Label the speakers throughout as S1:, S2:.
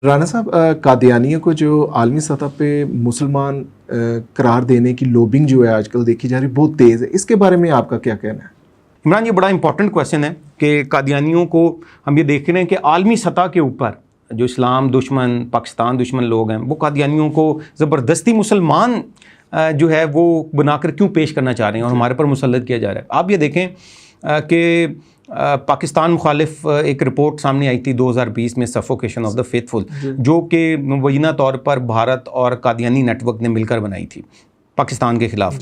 S1: رانا صاحب، قادیانیوں کو جو عالمی سطح پہ مسلمان قرار دینے کی لوبنگ جو ہے آج کل دیکھی جا رہی بہت تیز ہے، اس کے بارے میں آپ کا کیا کہنا ہے؟
S2: عمران، یہ بڑا امپورٹنٹ کویشچن ہے کہ قادیانیوں کو ہم یہ دیکھ رہے ہیں کہ عالمی سطح کے اوپر جو اسلام دشمن، پاکستان دشمن لوگ ہیں، وہ قادیانیوں کو زبردستی مسلمان جو ہے وہ بنا کر کیوں پیش کرنا چاہ رہے ہیں اور ہمارے پر مسلط کیا جا رہا ہے۔ آپ یہ دیکھیں کہ پاکستان مخالف ایک رپورٹ سامنے آئی تھی 2020 میں، سفوکیشن آف دا فیتھفل، جو کہ مبینہ طور پر بھارت اور قادیانی نیٹ ورک نے مل کر بنائی تھی پاکستان کے خلاف۔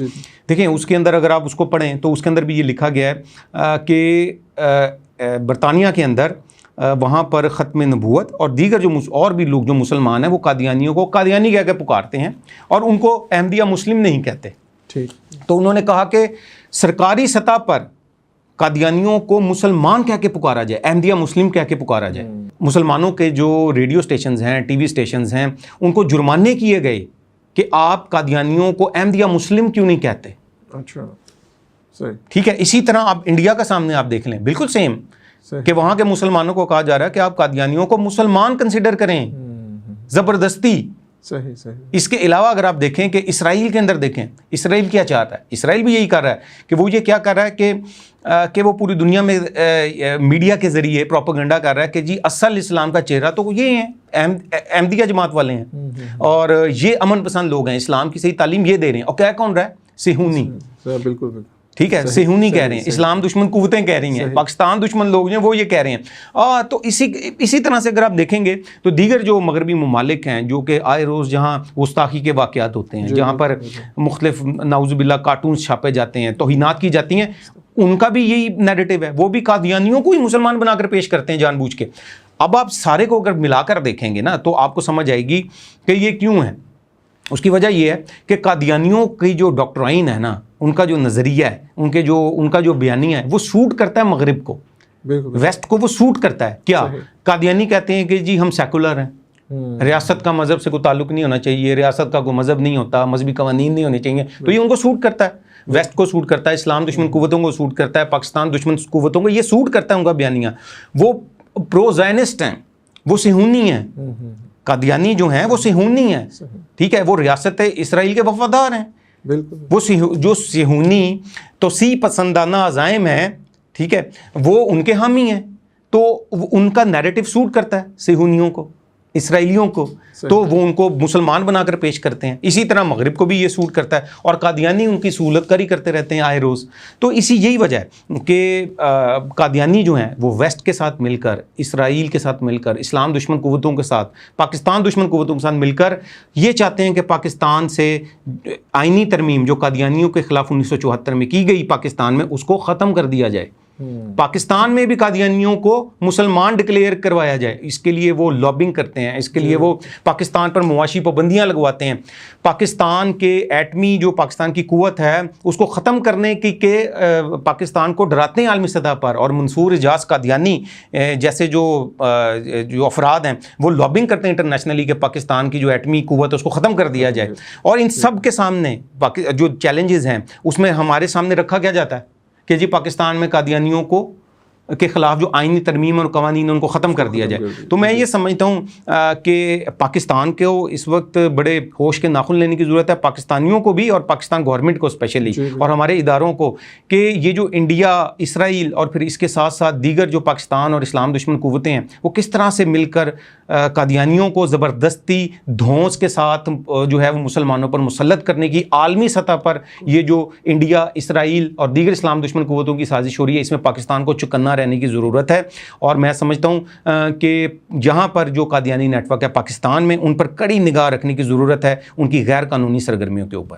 S2: دیکھیں اس کے اندر اگر آپ اس کو پڑھیں تو اس کے اندر بھی یہ لکھا گیا ہے کہ برطانیہ کے اندر وہاں پر ختم نبوت اور دیگر جو اور بھی لوگ جو مسلمان ہیں وہ قادیانیوں کو قادیانی کہہ کے پکارتے ہیں اور ان کو احمدیہ مسلم نہیں کہتے۔ تو انہوں نے کہا کہ سرکاری سطح پر قادیانیوں کو مسلمان کہہ کے پکارا جائے، احمدیہ مسلم کہہ کے پکارا جائے۔ مسلمانوں کے جو ریڈیو سٹیشنز ہیں، ٹی وی سٹیشنز ہیں، ان کو جرمانے کیے گئے کہ آپ قادیانیوں کو احمدیہ مسلم کیوں نہیں کہتے۔
S1: اچھا، صحیح،
S2: ٹھیک ہے۔ اسی طرح آپ انڈیا کا سامنے آپ دیکھ لیں، بالکل سیم، کہ وہاں کے مسلمانوں کو کہا جا رہا ہے کہ آپ قادیانیوں کو مسلمان کنسیڈر کریں زبردستی۔
S1: صحیح صحیح۔
S2: اس کے علاوہ اگر آپ دیکھیں کہ اسرائیل کے اندر دیکھیں، اسرائیل کیا چاہتا ہے، اسرائیل بھی یہی کر رہا ہے کہ وہ یہ کیا کر رہا ہے کہ وہ پوری دنیا میں میڈیا کے ذریعے پروپیگنڈا کر رہا ہے کہ جی اصل اسلام کا چہرہ تو یہ ہیں، احمدیہ جماعت والے ہیں اور یہ امن پسند لوگ ہیں، اسلام کی صحیح تعلیم یہ دے رہے ہیں، اور کیا کون رہا ہے؟ صہیونی۔
S1: بالکل،
S2: ٹھیک ہے، صہیونی کہہ رہے ہیں، اسلام دشمن قوتیں کہہ رہی ہیں، پاکستان دشمن لوگ ہیں وہ یہ کہہ رہے ہیں۔ تو اسی طرح سے اگر آپ دیکھیں گے تو دیگر جو مغربی ممالک ہیں جو کہ آئے روز جہاں گستاخی کے واقعات ہوتے ہیں، جہاں پر مختلف نعوذ باللہ کارٹونز چھاپے جاتے ہیں، توہینات کی جاتی ہیں، ان کا بھی یہی نیریٹو ہے، وہ بھی قادیانیوں کو ہی مسلمان بنا کر پیش کرتے ہیں جان بوجھ کے۔ اب آپ سارے کو اگر ملا کر دیکھیں گے نا تو آپ کو سمجھ آئے گی کہ یہ کیوں ہے۔ اس کی وجہ یہ ہے کہ قادیانیوں کی جو ڈاکٹرائن ہے نا، ان کا جو نظریہ ہے، ان کا جو بیانیہ ہے، وہ سوٹ کرتا ہے مغرب کو، ویسٹ کو وہ سوٹ کرتا ہے۔ کیا قادیانی کہتے ہیں کہ جی ہم سیکولر ہیں، ریاست کا مذہب سے کوئی تعلق نہیں ہونا چاہیے، ریاست کا کوئی مذہب نہیں ہوتا، مذہبی قوانین نہیں ہونے چاہیے، تو یہ ان کو سوٹ کرتا ہے، ویسٹ کو سوٹ کرتا ہے، اسلام دشمن قوتوں کو سوٹ کرتا ہے، پاکستان دشمن قوتوں کو یہ سوٹ کرتا ہے ان کا بیانیہ۔ وہ پرو زائنسٹ ہیں، وہ صہیونی ہیں، قادیانی جو ہیں وہ صہیونی ہیں، ٹھیک ہے، وہ ریاست اسرائیل کے وفادار ہیں، وہ جو صہیونی توسیع پسندانہ عزائم ہیں، ٹھیک ہے، وہ ان کے حامی ہیں، تو ان کا نیریٹو سوٹ کرتا ہے صہیونیوں کو، اسرائیلیوں کو، تو وہ ان کو مسلمان بنا کر پیش کرتے ہیں۔ اسی طرح مغرب کو بھی یہ سوٹ کرتا ہے اور قادیانی ان کی سہولت کاری کرتے رہتے ہیں آئے روز۔ تو یہی وجہ ہے کہ قادیانی جو ہیں وہ ویسٹ کے ساتھ مل کر، اسرائیل کے ساتھ مل کر، اسلام دشمن قوتوں کے ساتھ، پاکستان دشمن قوتوں کے ساتھ مل کر یہ چاہتے ہیں کہ پاکستان سے آئینی ترمیم جو قادیانیوں کے خلاف 1974 میں کی گئی پاکستان میں، اس کو ختم کر دیا جائے، پاکستان میں بھی قادیانیوں کو مسلمان ڈکلیئر کروایا جائے۔ اس کے لیے وہ لابنگ کرتے ہیں، اس کے لیے وہ پاکستان پر معاشی پابندیاں لگواتے ہیں، پاکستان کے ایٹمی جو پاکستان کی قوت ہے اس کو ختم کرنے کی کہ پاکستان کو ڈراتے ہیں عالمی سطح پر، اور منصور اعجاز قادیانی جیسے جو افراد ہیں وہ لابنگ کرتے ہیں انٹرنیشنلی کہ پاکستان کی جو ایٹمی قوت ہے اس کو ختم کر دیا جائے۔ اور ان سب کے سامنے جو چیلنجز ہیں اس میں ہمارے سامنے رکھا کیا جاتا ہے کہ جی پاکستان میں قادیانیوں کے خلاف جو آئینی ترمیم اور قوانین ان کو ختم کر دیا جائے۔ تو میں یہ سمجھتا ہوں کہ پاکستان کو اس وقت بڑے ہوش کے ناخن لینے کی ضرورت ہے، پاکستانیوں کو بھی اور پاکستان گورنمنٹ کو اسپیشلی، اور ہمارے اداروں کو، کہ یہ جو انڈیا، اسرائیل اور پھر اس کے ساتھ ساتھ دیگر جو پاکستان اور اسلام دشمن قوتیں ہیں وہ کس طرح سے مل کر قادیانیوں کو زبردستی دھونس کے ساتھ جو ہے وہ مسلمانوں پر مسلط کرنے کی عالمی سطح پر یہ جو انڈیا، اسرائیل اور دیگر اسلام دشمن قوتوں کی سازش ہو رہی ہے، اس میں پاکستان کو چکنا رہنے کی ضرورت ہے۔ اور میں سمجھتا ہوں کہ یہاں پر جو قادیانی نیٹ ورک ہے پاکستان میں، ان پر کڑی نگاہ رکھنے کی ضرورت ہے، ان کی غیر قانونی سرگرمیوں کے اوپر۔